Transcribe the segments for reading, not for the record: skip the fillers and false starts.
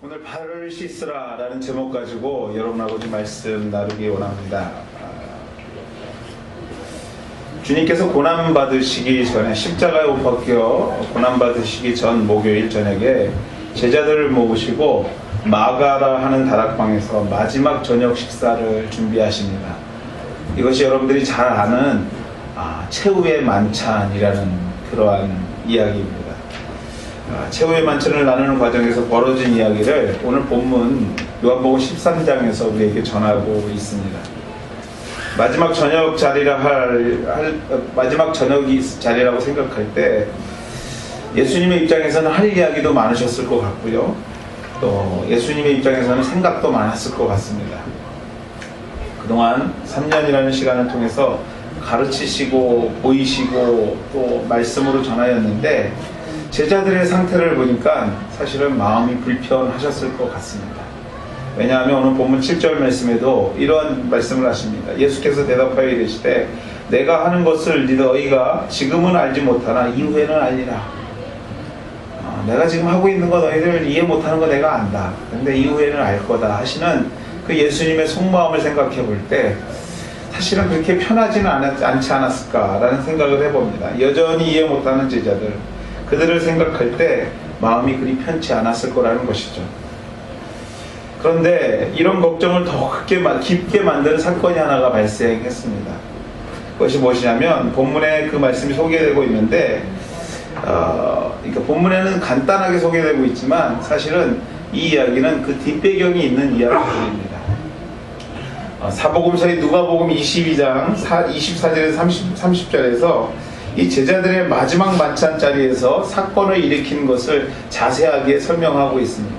오늘 발을 씻으라 라는 제목 가지고 여러분하고 좀 말씀 나누기 원합니다. 주님께서 고난받으시기 전에 십자가에 못 박혀 고난받으시기 전 목요일 저녁에 제자들을 모으시고 마가라 하는 다락방에서 마지막 저녁 식사를 준비하십니다. 이것이 여러분들이 잘 아는 최후의 만찬이라는 그러한 이야기입니다. 최후의 만찬을 나누는 과정에서 벌어진 이야기를 오늘 본문 요한복음 13장에서 우리에게 전하고 있습니다. 마지막 저녁 마지막 저녁이 자리라고 생각할 때 예수님의 입장에서는 할 이야기도 많으셨을 것 같고요. 또 예수님의 입장에서는 생각도 많았을 것 같습니다. 그동안 3년이라는 시간을 통해서 가르치시고 보이시고 또 말씀으로 전하였는데 제자들의 상태를 보니까 사실은 마음이 불편하셨을 것 같습니다. 왜냐하면 오늘 본문 7절 말씀에도 이러한 말씀을 하십니다. 예수께서 대답하여 이르시되 내가 하는 것을 너희가 지금은 알지 못하나 이후에는 알리라. 내가 지금 하고 있는 거 너희들 이해 못하는 거 내가 안다. 근데 이후에는 알 거다 하시는 그 예수님의 속마음을 생각해 볼 때 사실은 그렇게 편하지는 않지 않았을까라는 생각을 해봅니다. 여전히 이해 못하는 제자들, 그들을 생각할 때 마음이 그리 편치 않았을 거라는 것이죠. 그런데 이런 걱정을 더 깊게 만드는 사건이 하나가 발생했습니다. 그것이 무엇이냐면 본문에 그 말씀이 소개되고 있는데 그러니까 본문에는 간단하게 소개되고 있지만 사실은 이 이야기는 그 뒷배경이 있는 이야기입니다. 사복음서의 누가복음 22장 24절에서 30절에서 이 제자들의 마지막 만찬 자리에서 사건을 일으킨 것을 자세하게 설명하고 있습니다.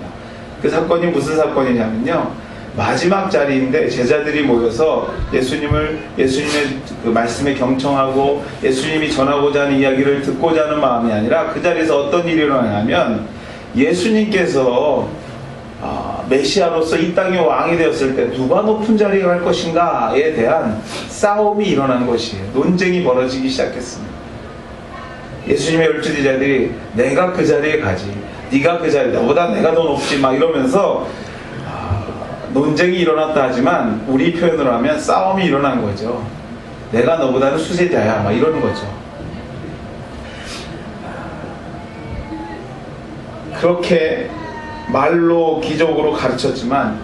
그 사건이 무슨 사건이냐면요, 마지막 자리인데 제자들이 모여서 예수님의 그 말씀에 경청하고 예수님이 전하고자 하는 이야기를 듣고자 하는 마음이 아니라 그 자리에서 어떤 일이 일어나냐면 예수님께서 메시아로서 이 땅의 왕이 되었을 때 누가 높은 자리에 갈 것인가에 대한 싸움이 일어난 것이에요. 논쟁이 벌어지기 시작했습니다. 예수님의 12 제자들이 내가 그 자리에 가지, 네가 그 자리에, 너보다 내가 더 높지 막 이러면서 논쟁이 일어났다 하지만 우리 표현으로 하면 싸움이 일어난 거죠. 내가 너보다는 수세자야 막 이러는 거죠. 그렇게 말로 기적으로 가르쳤지만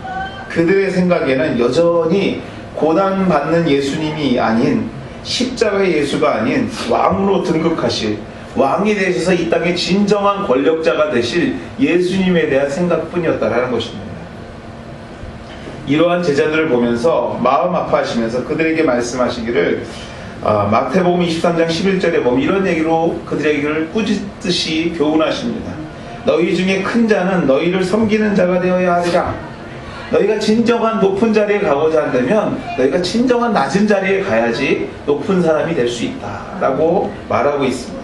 그들의 생각에는 여전히 고난받는 예수님이 아닌 십자가의 예수가 아닌 왕으로 등극하실, 왕이 되셔서 이 땅의 진정한 권력자가 되실 예수님에 대한 생각뿐이었다라는 것입니다. 이러한 제자들을 보면서 마음 아파하시면서 그들에게 말씀하시기를 마태복음 23장 11절에 보면 이런 얘기로 그들에게를 꾸짖듯이 교훈하십니다. 너희 중에 큰 자는 너희를 섬기는 자가 되어야 하리라. 너희가 진정한 높은 자리에 가고자 한다면 너희가 진정한 낮은 자리에 가야지 높은 사람이 될 수 있다라고 말하고 있습니다.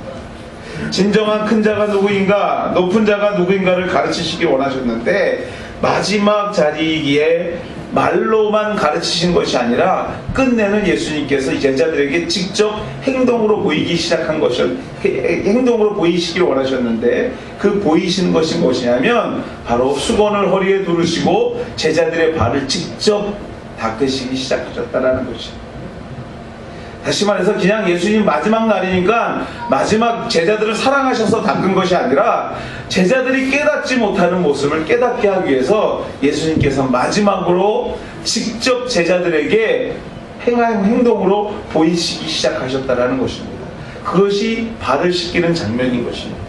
진정한 큰 자가 누구인가, 높은 자가 누구인가를 가르치시기 원하셨는데 마지막 자리이기에 말로만 가르치신 것이 아니라 끝내는 예수님께서 제자들에게 직접 행동으로 행동으로 보이시길 원하셨는데 그 보이시는 것이 무엇이냐면 바로 수건을 허리에 두르시고 제자들의 발을 직접 닦으시기 시작하셨다는 것이죠. 다시 말해서 그냥 예수님 마지막 날이니까 마지막 제자들을 사랑하셔서 닦은 것이 아니라 제자들이 깨닫지 못하는 모습을 깨닫게 하기 위해서 예수님께서 마지막으로 직접 제자들에게 행동으로 보이시기 시작하셨다는 것입니다. 그것이 발을 씻기는 장면인 것입니다.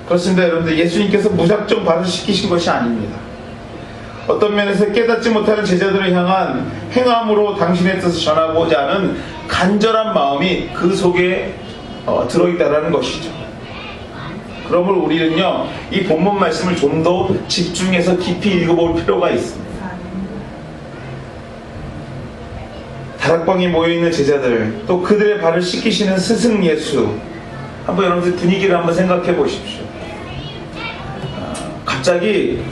그렇습니다. 여러분들, 예수님께서 무작정 발을 씻기신 것이 아닙니다. 어떤 면에서 깨닫지 못하는 제자들을 향한 행함으로 당신의 뜻을 전하고자 하는 간절한 마음이 그 속에 들어있다는 것이죠. 그러므로 우리는요, 이 본문 말씀을 좀 더 집중해서 깊이 읽어볼 필요가 있습니다. 다락방에 모여있는 제자들, 또 그들의 발을 씻기시는 스승 예수, 한번 여러분들 분위기를 한번 생각해 보십시오. 갑자기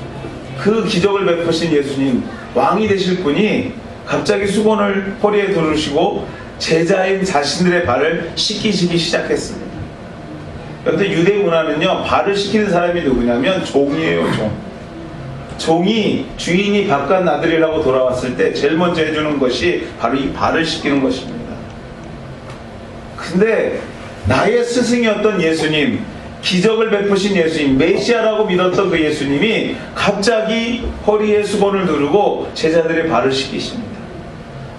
그 기적을 베푸신 예수님, 왕이 되실 분이 갑자기 수건을 허리에 두르시고 제자인 자신들의 발을 씻기시기 시작했습니다. 그런데 유대 문화는요, 발을 시키는 사람이 누구냐면 종이에요, 종. 종이 주인이 바깥 나들이라고 돌아왔을 때 제일 먼저 해주는 것이 바로 이 발을 씻기는 것입니다. 근데 나의 스승이었던 예수님, 기적을 베푸신 예수님, 메시아라고 믿었던 그 예수님이 갑자기 허리에 수건을 두르고 제자들의 발을 씻기십니다.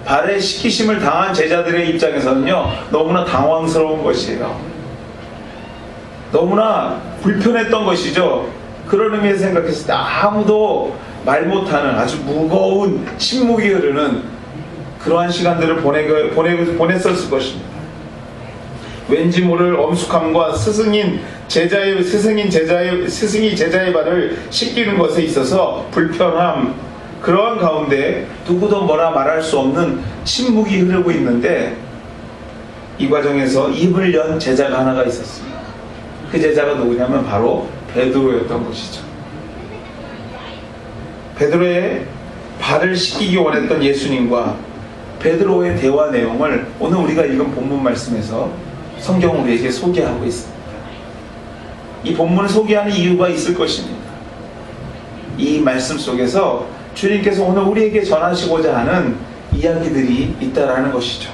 발에 씻기심을 당한 제자들의 입장에서는요, 너무나 당황스러운 것이에요. 너무나 불편했던 것이죠. 그런 의미에서 생각했을 때 아무도 말 못하는 아주 무거운 침묵이 흐르는 그러한 시간들을 보냈었을 것입니다. 왠지 모를 엄숙함과 스승이 제자의 발을 씻기는 것에 있어서 불편함, 그러한 가운데 누구도 뭐라 말할 수 없는 침묵이 흐르고 있는데, 이 과정에서 입을 연 제자가 하나가 있었습니다. 그 제자가 누구냐면 바로 베드로였던 것이죠. 베드로의 발을 씻기기 원했던 예수님과 베드로의 대화 내용을 오늘 우리가 읽은 본문 말씀에서 성경은 우리에게 소개하고 있습니다. 이 본문을 소개하는 이유가 있을 것입니다. 이 말씀 속에서 주님께서 오늘 우리에게 전하시고자 하는 이야기들이 있다라는 것이죠.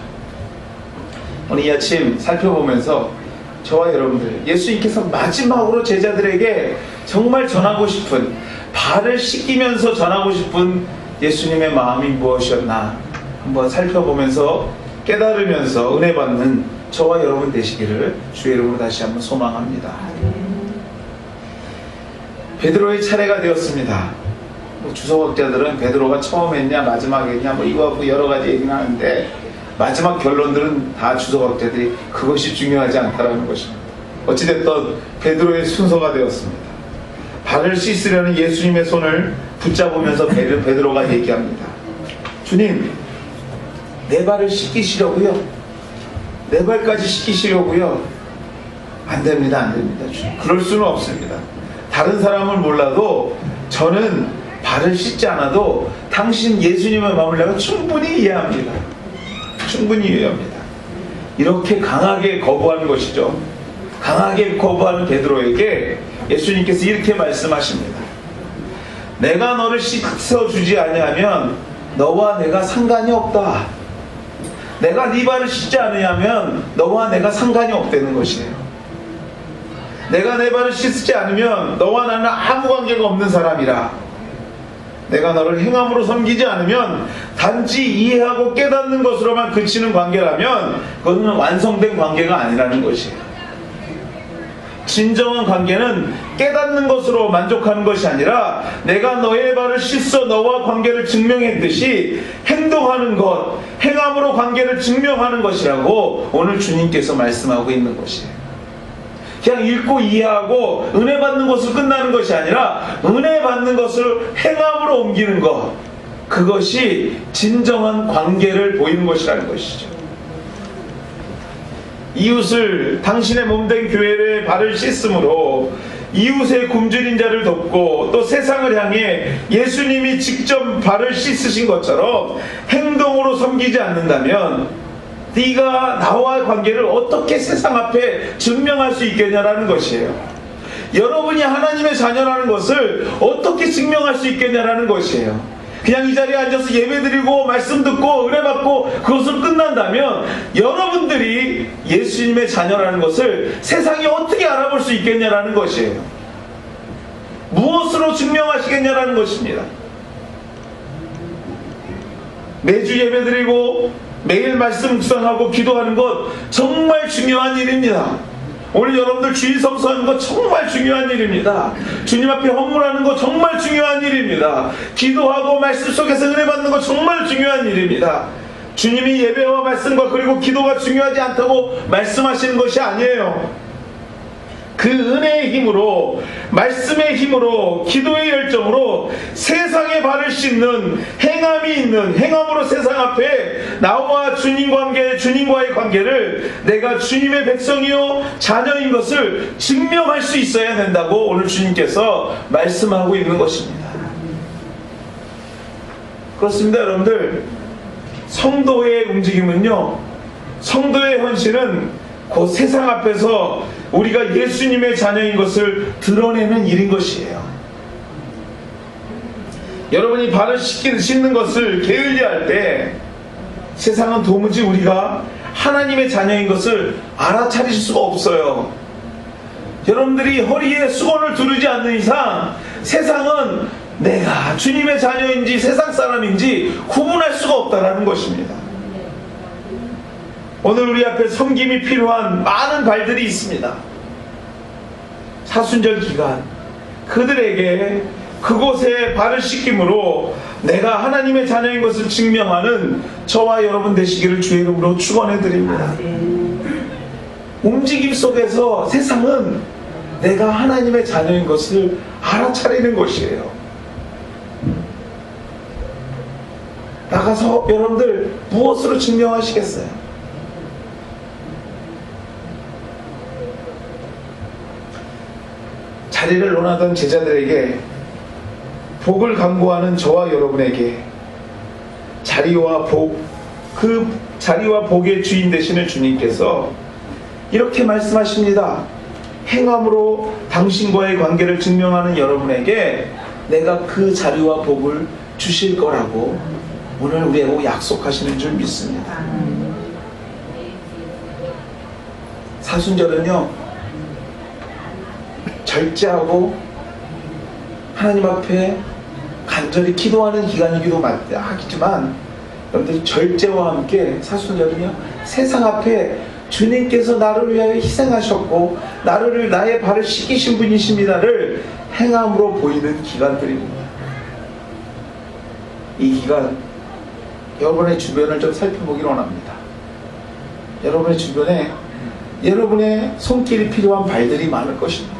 오늘 이 아침 살펴보면서 저와 여러분들, 예수님께서 마지막으로 제자들에게 정말 전하고 싶은, 발을 씻기면서 전하고 싶은 예수님의 마음이 무엇이었나 한번 살펴보면서 깨달으면서 은혜 받는 저와 여러분 되시기를 주의 이름으로 다시 한번 소망합니다. 베드로의 차례가 되었습니다. 주석학자들은 베드로가 처음 했냐 마지막 했냐 이거 여러 가지 얘기는 하는데, 마지막 결론들은 다 주석학자들이 그것이 중요하지 않다라는 것입니다. 어찌됐든 베드로의 순서가 되었습니다. 발을 씻으려는 예수님의 손을 붙잡으면서 베드로가 얘기합니다. 주님, 내 발을 씻기시려고요? 내 발까지 씻기시려고요? 안 됩니다, 안 됩니다. 주님, 그럴 수는 없습니다. 다른 사람을 몰라도 저는 발을 씻지 않아도 당신 예수님의 마음을 내가 충분히 이해합니다. 충분히 이해합니다. 이렇게 강하게 거부하는 것이죠. 강하게 거부하는 베드로에게 예수님께서 이렇게 말씀하십니다. 내가 너를 씻어주지 아니하면 너와 내가 상관이 없다. 내가 네 발을 씻지 않으면 너와 내가 상관이 없다는 것이에요. 내가 내 발을 씻지 않으면 너와 나는 아무 관계가 없는 사람이라. 내가 너를 행함으로 섬기지 않으면 단지 이해하고 깨닫는 것으로만 그치는 관계라면 그것은 완성된 관계가 아니라는 것이에요. 진정한 관계는 깨닫는 것으로 만족하는 것이 아니라 내가 너의 발을 씻어 너와 관계를 증명했듯이 행동하는 것, 행함으로 관계를 증명하는 것이라고 오늘 주님께서 말씀하고 있는 것이에요. 그냥 읽고 이해하고 은혜 받는 것으로 끝나는 것이 아니라 은혜 받는 것을 행함으로 옮기는 것, 그것이 진정한 관계를 보이는 것이라는 것이죠. 이웃을, 당신의 몸된 교회의 발을 씻음으로 이웃의 굶주린 자를 돕고 또 세상을 향해 예수님이 직접 발을 씻으신 것처럼 행동으로 섬기지 않는다면 네가 나와의 관계를 어떻게 세상 앞에 증명할 수 있겠냐라는 것이에요. 여러분이 하나님의 자녀라는 것을 어떻게 증명할 수 있겠냐라는 것이에요. 그냥 이 자리에 앉아서 예배드리고 말씀 듣고 은혜 받고 그것으로 끝난다면 여러분들이 예수님의 자녀라는 것을 세상이 어떻게 알아볼 수 있겠냐라는 것이에요. 무엇으로 증명하시겠냐라는 것입니다. 매주 예배드리고 매일 말씀 묵상하고 기도하는 것 정말 중요한 일입니다. 오늘 여러분들 주일 성수하는 것 정말 중요한 일입니다. 주님 앞에 헌물하는 것 정말 중요한 일입니다. 기도하고 말씀 속에서 은혜 받는 것 정말 중요한 일입니다. 주님이 예배와 말씀과 그리고 기도가 중요하지 않다고 말씀하시는 것이 아니에요. 그 은혜의 힘으로, 말씀의 힘으로, 기도의 열정으로 세상의 발을 씻는 행함이 있는, 행함으로 세상 앞에 나와 주님과의 관계를 내가 주님의 백성이요 자녀인 것을 증명할 수 있어야 된다고 오늘 주님께서 말씀하고 있는 것입니다. 그렇습니다, 여러분들. 성도의 움직임은요, 성도의 헌신은 그 세상 앞에서 우리가 예수님의 자녀인 것을 드러내는 일인 것이에요. 여러분이 발을 씻는 것을 게을리할 때 세상은 도무지 우리가 하나님의 자녀인 것을 알아차릴 수가 없어요. 여러분들이 허리에 수건을 두르지 않는 이상 세상은 내가 주님의 자녀인지 세상 사람인지 구분할 수가 없다는 것입니다. 오늘 우리 앞에 섬김이 필요한 많은 발들이 있습니다. 사순절 기간 그들에게 그곳에 발을 씻김으로 내가 하나님의 자녀인 것을 증명하는 저와 여러분 되시기를 주의 이름으로 축원해 드립니다. 움직임 속에서 세상은 내가 하나님의 자녀인 것을 알아차리는 것이에요. 나가서 여러분들 무엇으로 증명하시겠어요? 자리를 논하던 제자들에게 복을 강구하는 저와 여러분에게 자리와 복, 그 자리와 복의 주인 되시는 주님께서 이렇게 말씀하십니다. 행함으로 당신과의 관계를 증명하는 여러분에게 내가 그 자리와 복을 주실 거라고 오늘 우리하고 약속하시는 줄 믿습니다. 사순절은요, 절제하고 하나님 앞에 간절히 기도하는 기간이기도 하겠지만, 여러분들이 절제와 함께 사순절은요, 세상 앞에 주님께서 나를 위하여 희생하셨고 나의 발을 씻기신 분이십니다를 행함으로 보이는 기간들입니다. 이 기간 여러분의 주변을 좀 살펴보기를 원합니다. 여러분의 주변에 여러분의 손길이 필요한 발들이 많을 것입니다.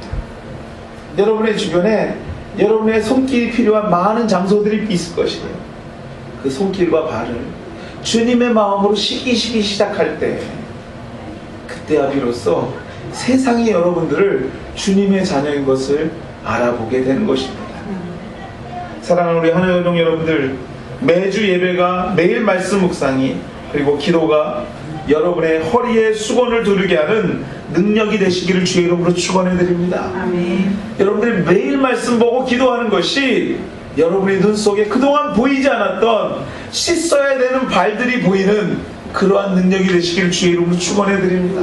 여러분의 주변에 여러분의 손길이 필요한 많은 장소들이 있을 것이에요. 그 손길과 발을 주님의 마음으로 씻기시기 시작할 때 그때야 비로소 세상이 여러분들을 주님의 자녀인 것을 알아보게 되는 것입니다. 사랑하는 우리 하나님의 가족 여러분들, 매주 예배가, 매일 말씀 묵상이, 그리고 기도가 여러분의 허리에 수건을 두르게 하는 능력이 되시기를 주의 이름으로 축원해 드립니다. 아멘. 여러분들이 매일 말씀 보고 기도하는 것이 여러분의 눈 속에 그동안 보이지 않았던 씻어야 되는 발들이 보이는 그러한 능력이 되시기를 주의 이름으로 축원해 드립니다.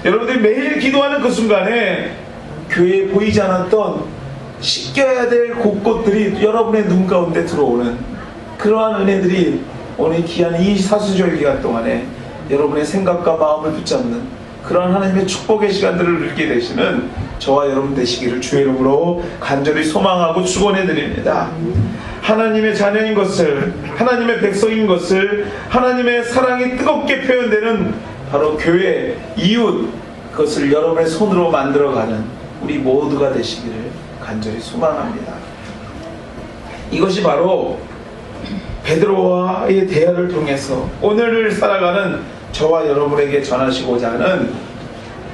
여러분들이 매일 기도하는 그 순간에 교회에 보이지 않았던 씻겨야 될 곳곳들이 여러분의 눈 가운데 들어오는 그러한 은혜들이 오늘 귀한 이 사순절 기간 동안에 여러분의 생각과 마음을 붙잡는 그러한 하나님의 축복의 시간들을 누리게 되시는 저와 여러분 되시기를 주의 이름으로 간절히 소망하고 축원해 드립니다. 하나님의 자녀인 것을, 하나님의 백성인 것을, 하나님의 사랑이 뜨겁게 표현되는 바로 교회, 이웃, 그것을 여러분의 손으로 만들어가는 우리 모두가 되시기를 간절히 소망합니다. 이것이 바로 베드로와의 대화를 통해서 오늘을 살아가는 저와 여러분에게 전하시고자 하는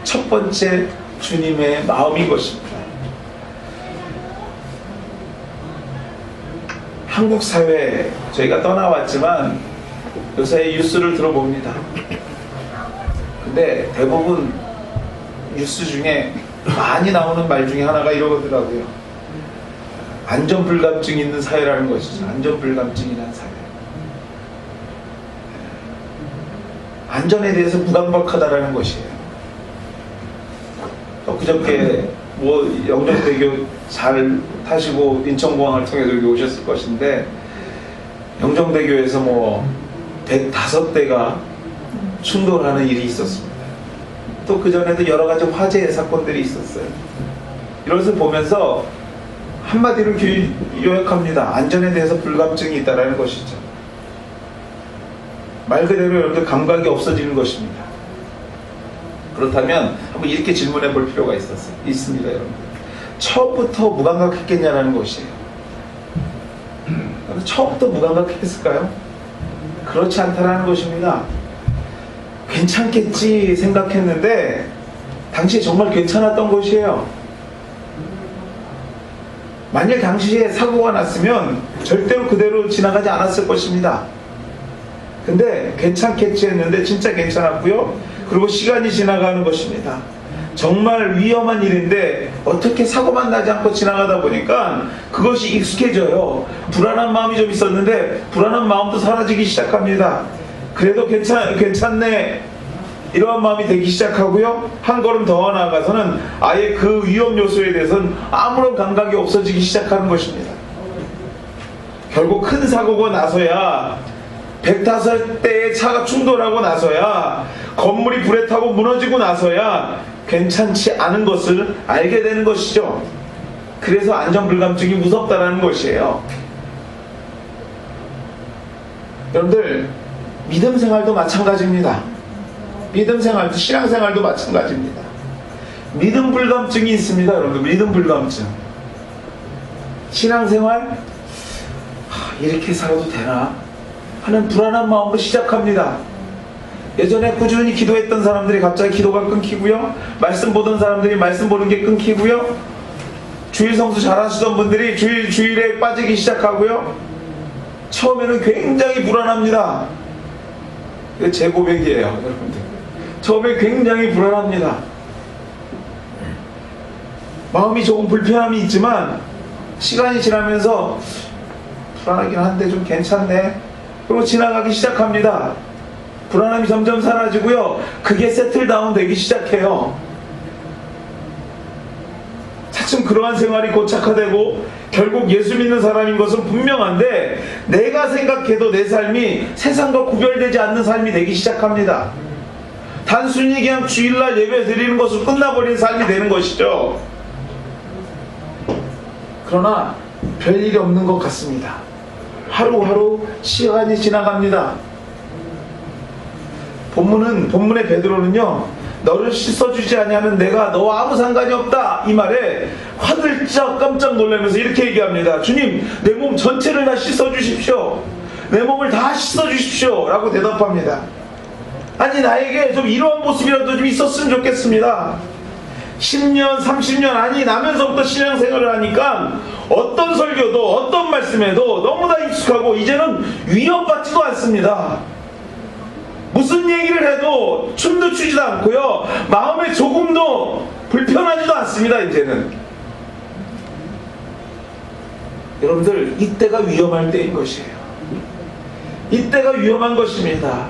첫 번째 주님의 마음인 것입니다. 한국 사회 저희가 떠나왔지만 요새 뉴스를 들어봅니다. 근데 대부분 뉴스 중에 많이 나오는 말 중에 하나가 이러더라고요. 안전불감증이 있는 사회라는 것이죠. 안전불감증이라는 사회. 안전에 대해서 무감각하다라는 것이에요. 그저께 영종대교 잘 타시고 인천공항을 통해서 여기 오셨을 것인데 영종대교에서 105대가 충돌하는 일이 있었습니다. 또 그전에도 여러 가지 화재의 사건들이 있었어요. 이것을 보면서 한마디로 요약합니다. 안전에 대해서 불감증이 있다는 것이죠. 말 그대로 여러분들 감각이 없어지는 것입니다. 그렇다면 한번 이렇게 질문해 볼 필요가 있습니다. 여러분, 처음부터 무감각했겠냐라는 것이에요. 처음부터 무감각했을까요? 그렇지 않다라는 것입니다. 괜찮겠지 생각했는데 당시에 정말 괜찮았던 것이에요. 만일 당시에 사고가 났으면 절대로 그대로 지나가지 않았을 것입니다. 근데 괜찮겠지 했는데 진짜 괜찮았고요. 그리고 시간이 지나가는 것입니다. 정말 위험한 일인데 어떻게 사고만 나지 않고 지나가다 보니까 그것이 익숙해져요. 불안한 마음이 좀 있었는데 불안한 마음도 사라지기 시작합니다. 그래도 괜찮네, 이러한 마음이 되기 시작하고요. 한 걸음 더 나아가서는 아예 그 위험 요소에 대해서는 아무런 감각이 없어지기 시작하는 것입니다. 결국 큰 사고가 나서야, 105대의 차가 충돌하고 나서야, 건물이 불에 타고 무너지고 나서야 괜찮지 않은 것을 알게 되는 것이죠. 그래서 안전불감증이 무섭다라는 것이에요. 여러분들, 믿음 생활도 마찬가지입니다. 믿음 생활도, 신앙 생활도 마찬가지입니다. 믿음 불감증이 있습니다. 여러분들, 믿음 불감증. 신앙 생활, 이렇게 살아도 되나 하는 불안한 마음으로 시작합니다. 예전에 꾸준히 기도했던 사람들이 갑자기 기도가 끊기고요, 말씀 보던 사람들이 말씀 보는 게 끊기고요, 주일 성수 잘하시던 분들이 주일에 빠지기 시작하고요. 처음에는 굉장히 불안합니다. 이거 제 고백이에요, 여러분들. 처음에 굉장히 불안합니다. 마음이 조금 불편함이 있지만 시간이 지나면서 불안하긴 한데 좀 괜찮네, 그리고 지나가기 시작합니다. 불안함이 점점 사라지고요, 그게 세틀다운 되기 시작해요. 차츰 그러한 생활이 고착화되고 결국 예수 믿는 사람인 것은 분명한데 내가 생각해도 내 삶이 세상과 구별되지 않는 삶이 되기 시작합니다. 단순히 그냥 주일날 예배 드리는 것으로 끝나버린 삶이 되는 것이죠. 그러나 별일이 없는 것 같습니다. 하루하루 시간이 지나갑니다. 본문의 베드로는요, 너를 씻어주지 아니하면 내가 너와 아무 상관이 없다, 이 말에 화들짝 깜짝 놀라면서 이렇게 얘기합니다. 주님, 내 몸 전체를 다 씻어주십시오. 내 몸을 다 씻어주십시오 라고 대답합니다. 아니, 나에게 좀 이러한 모습이라도 좀 있었으면 좋겠습니다. 10년 30년 아니 나면서부터 신앙생활을 하니까 어떤 설교도 어떤 말씀에도 너무 다 익숙하고 이제는 위협받지도 않습니다. 무슨 얘기를 해도 춤도 추지도 않고요, 마음에 조금도 불편하지도 않습니다. 이제는 여러분들, 이때가 위험할 때인 것이에요. 이때가 위험한 것입니다.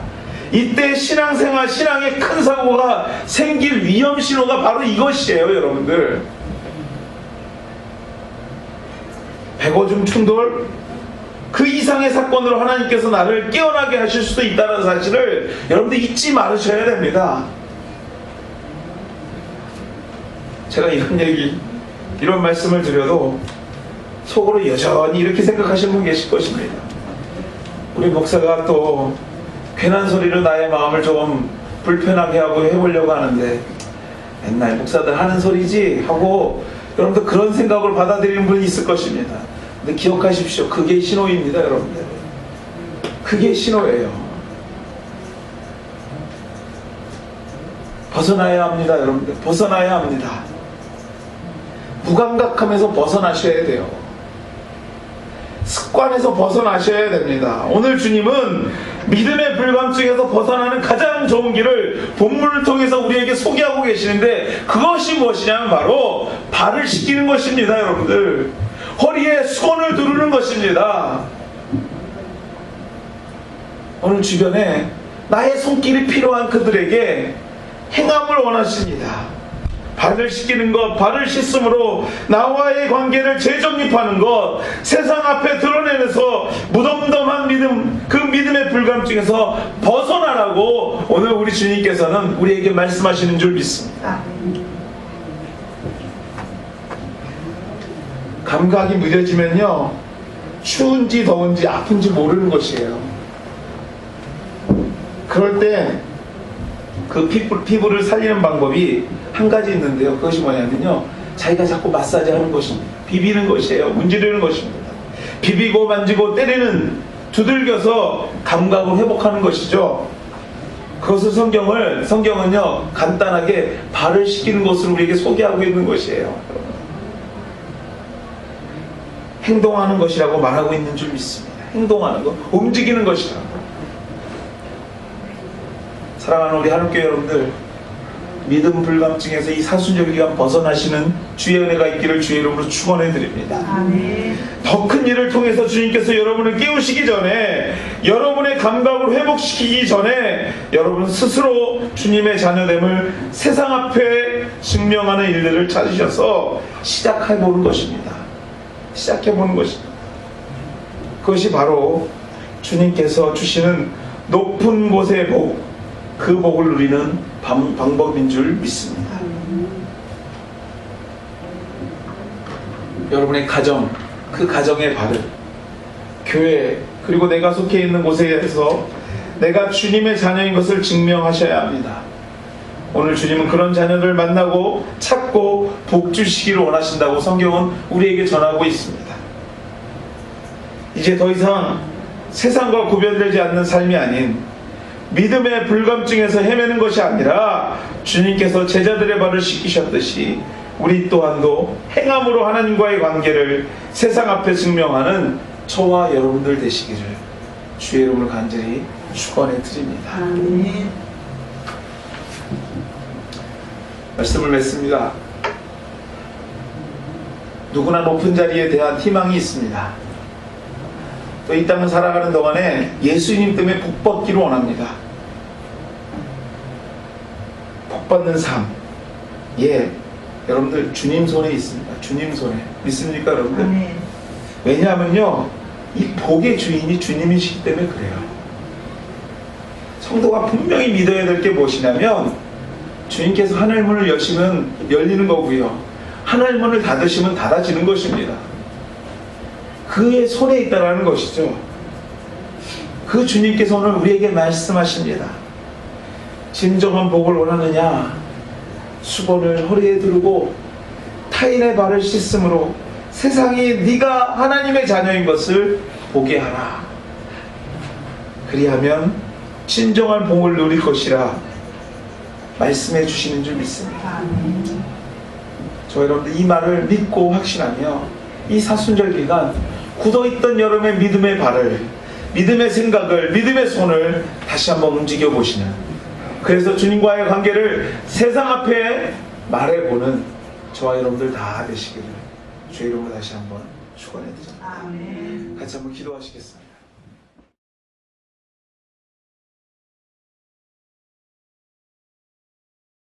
이때 신앙생활, 신앙에 큰 사고가 생길 위험 신호가 바로 이것이에요. 여러분들, 백오줌 충돌, 그 이상의 사건으로 하나님께서 나를 깨어나게 하실 수도 있다는 사실을 여러분들 잊지 말으셔야 됩니다. 제가 이런 말씀을 드려도 속으로 여전히 이렇게 생각하시는 분 계실 것입니다. 우리 목사가 또 괜한 소리로 나의 마음을 좀 불편하게 하고 해보려고 하는데 맨날 목사들 하는 소리지 하고 여러분들 그런 생각을 받아들이는 분이 있을 것입니다. 근데 기억하십시오. 그게 신호입니다. 여러분들, 그게 신호예요. 벗어나야 합니다. 여러분들, 벗어나야 합니다. 무감각함에서 벗어나셔야 돼요. 습관에서 벗어나셔야 됩니다. 오늘 주님은 믿음의 불감증에서 벗어나는 가장 좋은 길을 본문을 통해서 우리에게 소개하고 계시는데 그것이 무엇이냐면 바로 발을 씻기는 것입니다. 여러분들, 허리에 수건을 두르는 것입니다. 오늘 주변에 나의 손길이 필요한 그들에게 행함을 원하십니다. 발을 씻기는 것, 발을 씻음으로 나와의 관계를 재정립하는 것, 세상 앞에 드러내면서 무덤덤한 믿음, 그 믿음의 불감증에서 벗어나라고 오늘 우리 주님께서는 우리에게 말씀하시는 줄 믿습니다. 감각이 무뎌지면요, 추운지 더운지 아픈지 모르는 것이에요. 그럴 때 그 피부를 살리는 방법이 한 가지 있는데요. 그것이 뭐냐면요, 자기가 자꾸 마사지 하는 것입니다. 비비는 것이에요. 문지르는 것입니다. 비비고 만지고 때리는, 두들겨서 감각을 회복하는 것이죠. 그것을 성경은요 간단하게 발을 씻기는 것을 우리에게 소개하고 있는 것이에요. 행동하는 것이라고 말하고 있는 줄 믿습니다. 행동하는 것, 움직이는 것이라고. 사랑하는 우리 하늘교회 여러분들, 믿음 불감증에서 이 사순절 기간 벗어나시는 주의 은혜가 있기를 주의 이름으로 축원해 드립니다. 더 큰 일을 통해서 주님께서 여러분을 깨우시기 전에, 여러분의 감각을 회복시키기 전에 여러분 스스로 주님의 자녀됨을 세상 앞에 증명하는 일들을 찾으셔서 시작해보는 것입니다. 시작해보는 것입니다. 그것이 바로 주님께서 주시는 높은 곳의 복, 그 복을 누리는 방법인 줄 믿습니다. 여러분의 가정, 그 가정의 발을, 교회, 그리고 내가 속해 있는 곳에서 내가 주님의 자녀인 것을 증명하셔야 합니다. 오늘 주님은 그런 자녀들 만나고 찾고 복 주시기를 원하신다고 성경은 우리에게 전하고 있습니다. 이제 더 이상 세상과 구별되지 않는 삶이 아닌 믿음의 불감증에서 헤매는 것이 아니라 주님께서 제자들의 발을 씻기셨듯이 우리 또한도 행함으로 하나님과의 관계를 세상 앞에 증명하는 저와 여러분들 되시기를 주의 이름으로 간절히 축원해 드립니다. 아멘. 말씀을 맺습니다. 누구나 높은 자리에 대한 희망이 있습니다. 또 이 땅을 살아가는 동안에 예수님 때문에 복 받기를 원합니다. 복 받는 삶, 여러분들 주님 손에 있습니다. 주님 손에. 믿습니까 여러분들? 아멘. 왜냐하면요, 이 복의 주인이 주님이시기 때문에 그래요. 성도가 분명히 믿어야 될 게 무엇이냐면, 주님께서 하늘 문을 여시면 열리는 거고요, 하늘 문을 닫으시면 닫아지는 것입니다. 그의 손에 있다라는 것이죠. 그 주님께서 오늘 우리에게 말씀하십니다. 진정한 복을 원하느냐? 수건을 허리에 두르고 타인의 발을 씻음으로 세상이 네가 하나님의 자녀인 것을 보게 하라. 그리하면 진정한 복을 누릴 것이라 말씀해 주시는 줄 믿습니다. 저 여러분들 이 말을 믿고 확신하며 이 사순절 기간 굳어있던 여러분의 믿음의 발을, 믿음의 생각을, 믿음의 손을 다시 한번 움직여 보시는, 그래서 주님과의 관계를 세상 앞에 말해보는 저와 여러분들 다 되시기를 주의 이름으로 다시 한번 축원해 드립니다. 같이 한번 기도하시겠습니다.